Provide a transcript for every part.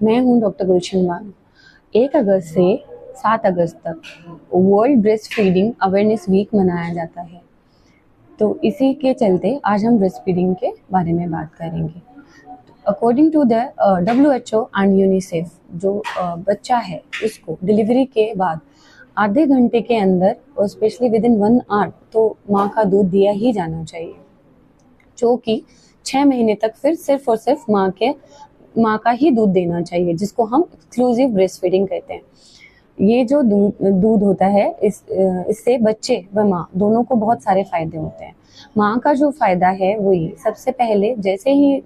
मैं हूं डॉक्टर गुलशन बानो। 1 अगस्त से 7 अगस्त तक world breast feeding awareness week मनाया जाता है। तो इसी के चलते आज हम ब्रेस्ट फीडिंग के बारे में बात करेंगे। According to the WHO and UNICEF, जो बच्चा है उसको डिलीवरी के बाद आधे घंटे के अंदर और स्पेशली विद इन 1 आवर तो माँ का दूध दिया ही जाना चाहिए, जो कि 6 महीने तक फिर सिर्फ और सिर्फ माँ का ही दूध देना चाहिए, जिसको हम एक्सक्लूसिव ब्रेस्ट फीडिंग कहते हैं। ये जो दूध होता है इससे बच्चे व माँ दोनों को बहुत सारे फायदे होते हैं। माँ का जो फायदा है वो ये, सबसे पहले जैसे ही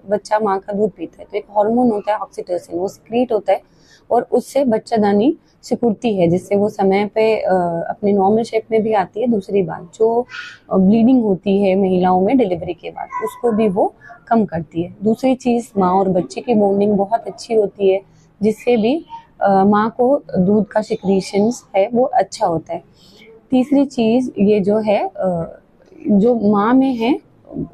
बच्चा माँ का दूध पीता है तो एक हार्मोन होता है ऑक्सीटोसिन, वो सिक्रीट होता है और उससे बच्चादानी सिकुड़ती है, जिससे वो समय पे अपने नॉर्मल शेप में भी आती है। दूसरी बात, जो ब्लीडिंग होती है महिलाओं में डिलीवरी के बाद, उसको भी वो कम करती है। दूसरी चीज़, माँ और बच्चे की बॉन्डिंग बहुत अच्छी होती है, जिससे भी माँ को दूध का सिक्रीशंस है वो अच्छा होता है। तीसरी चीज़ ये जो है, जो माँ में है,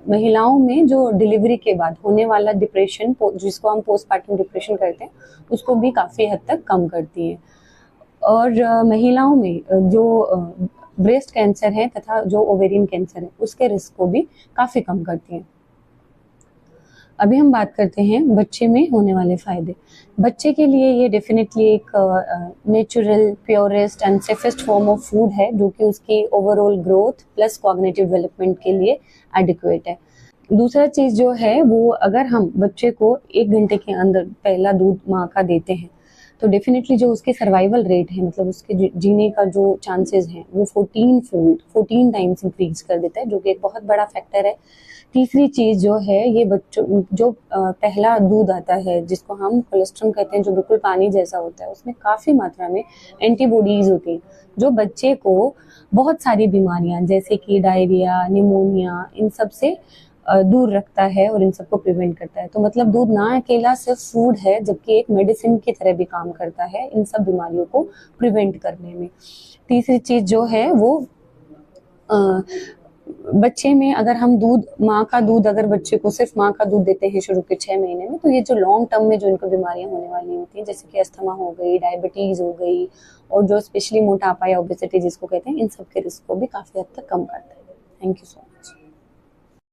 महिलाओं में जो डिलीवरी के बाद होने वाला डिप्रेशन, जिसको हम पोस्टपार्टम डिप्रेशन कहते हैं, उसको भी काफ़ी हद तक कम करती है। और महिलाओं में जो ब्रेस्ट कैंसर है तथा जो ओवेरियन कैंसर है, उसके रिस्क को भी काफ़ी कम करती है। अभी हम बात करते हैं बच्चे में होने वाले फायदे। बच्चे के लिए ये डेफिनेटली एक natural, purest and safest form of food है, जो कि उसकी overall growth plus cognitive development के लिए एडिक्वेट है। दूसरा चीज़ जो है वो, अगर हम बच्चे को 1 घंटे के अंदर पहला दूध माँ का देते हैं तो डेफिनेटली जो उसकी सर्वाइवल रेट है, मतलब उसके जीने का जो चांसेस हैं, वो 14 टाइम्स इंक्रीज कर देता है, जो कि एक बहुत बड़ा फैक्टर है। तीसरी चीज़ जो है, ये बच्चों जो पहला दूध आता है, जिसको हम कोलेस्ट्रम कहते हैं, जो बिल्कुल पानी जैसा होता है, उसमें काफ़ी मात्रा में एंटीबॉडीज़ होती हैं, जो बच्चे को बहुत सारी बीमारियां जैसे कि डायरिया, निमोनिया, इन सब से दूर रखता है और इन सबको प्रिवेंट करता है। तो मतलब दूध ना अकेला सिर्फ फूड है, जबकि एक मेडिसिन की तरह भी काम करता है इन सब बीमारियों को प्रिवेंट करने में। तीसरी चीज़ जो है वो, बच्चे में अगर हम माँ का दूध, अगर बच्चे को सिर्फ माँ का दूध देते हैं शुरू के 6 महीने में, तो ये जो लॉन्ग टर्म में जो इनको बीमारियां होने वाली होती हैं, जैसे कि अस्थमा हो गई, डायबिटीज हो गई, और जो स्पेशली मोटापा या ओबेसिटी जिसको कहते हैं, इन सब के रिस्क को भी काफ़ी हद तक कम करता है। Thank you so much.